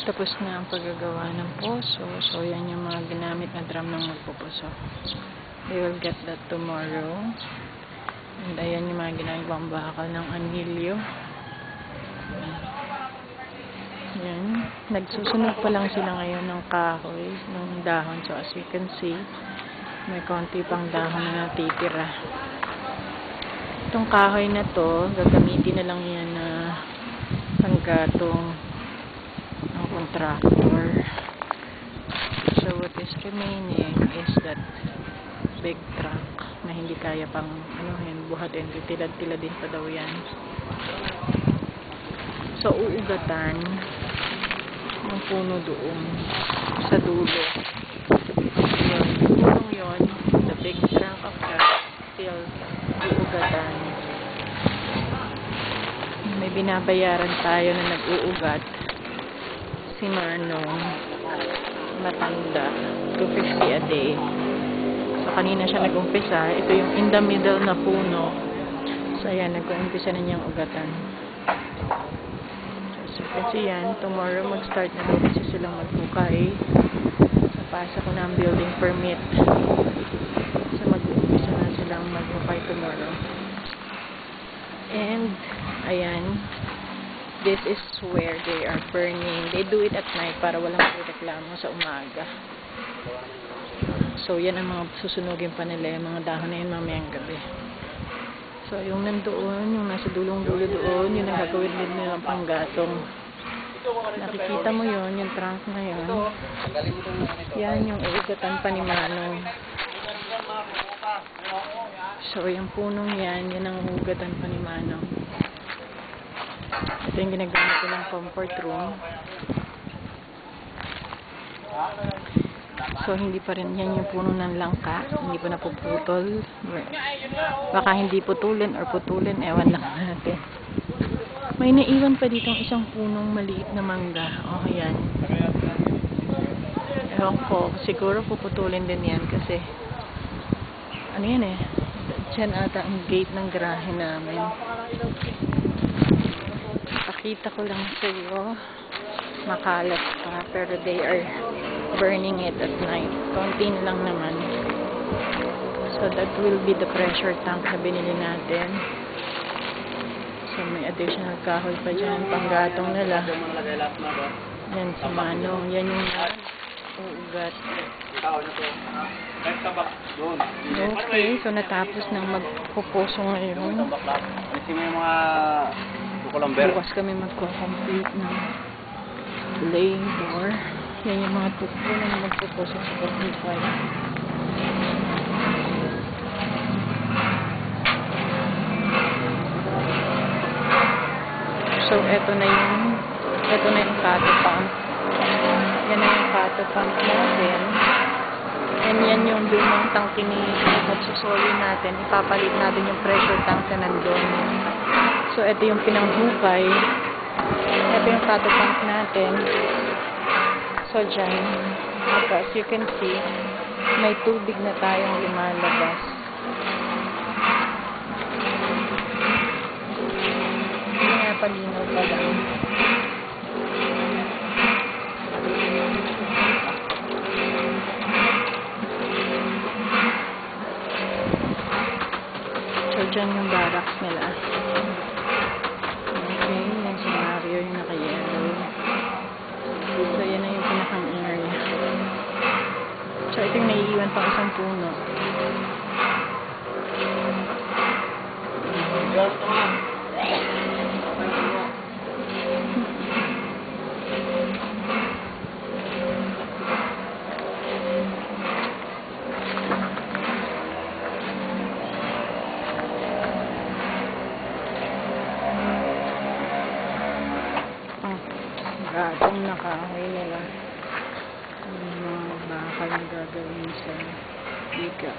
Tapos na ang paggagawa ng poso. So, yan yung mga ginamit na drum ng magpupuso. We will get that tomorrow. And ayan yung mga ginagawang bakal ng anilyo. Yan. Nagsusunog pa lang sila ngayon ng kahoy, ng dahon. So, as you can see, may konti pang dahon na natitira. Itong kahoy na to, gagamitin na lang yan na panggatong ng contractor. So, what is remaining is that big truck na hindi kaya pang buhatin, tilad-tiladin pa daw yan. So, uugatan ng puno doon sa dulo. Yun, punong yun, the big trunk of that, still uugatan. May binabayaran tayo na nag-uugat. Si Manong, matanda, 250 a day. So, kanina siya nag-umpisa. Ito yung in the middle na puno. So, ayan, nag-umpisa na niyang ugatan. So, kasi yan, tomorrow mag-start na daw kasi silang maghukay. Napasa ko na ang building permit. So, mag-umpisa na silang maghukay tomorrow. And, ayan, this is where they are burning. They do it at night para walang reklamo sa umaga. So, yan ang mga susunugin pa nila, yung mga dahon na yun mamayang gabi. So, yung nandoon, yung nasa dulong-dulo doon, yung nagagawin din nilang panggatong. Nakikita mo yun, yung trunk na yun. Yan yung uugatan pa ni Manong. So, yung punong yan, yan ang uugatan pa ni Manong. Ito yung ginagamit ko ng comfort room. So, hindi pa rin yan yung puno ng langka. Hindi pa napuputol. Baka hindi putulin or putulin. Ewan lang natin. May naiwan pa dito isang punong maliit na mangga. Oh, yan. Ewan ko. Siguro puputulin din yan kasi ano yan eh. Diyan ata ang gate ng garahe namin. Pakita ko lang sa iyo. Makalat pa. Pero they are burning it at night. Konti na lang naman. So, that will be the pressure tank na binili natin. So, may additional kahoy pa dyan. Panggatong nila. Yan si Manong. Yan yung uugat. Okay. So, natapos ng magpupuso ngayon. Bukas kami magko-complete ng laying door. Yan yung mga tukbo na magpupuso sa pag-hukay. So, eto na yung cattle pump. Yan na yung cattle pump natin. And yan yung lumang tangke ni magsusoli natin. Ipapalit natin yung pressure tank na nandun. So, eto yung pinanghukay. Eto yung cattle pump natin. So, dyan, as you can see, may tubig na tayong lumalabas. Hindi nga palinaw pa lang. So, dyan yung barracks nila. Okay, yan si Mario yung naka-yellow. So, yan na yung pinakang area. So, ito yung naiiwan pang isang puno. Gatong nakahoy nila. Yung mga bakal na gagawin sa biga.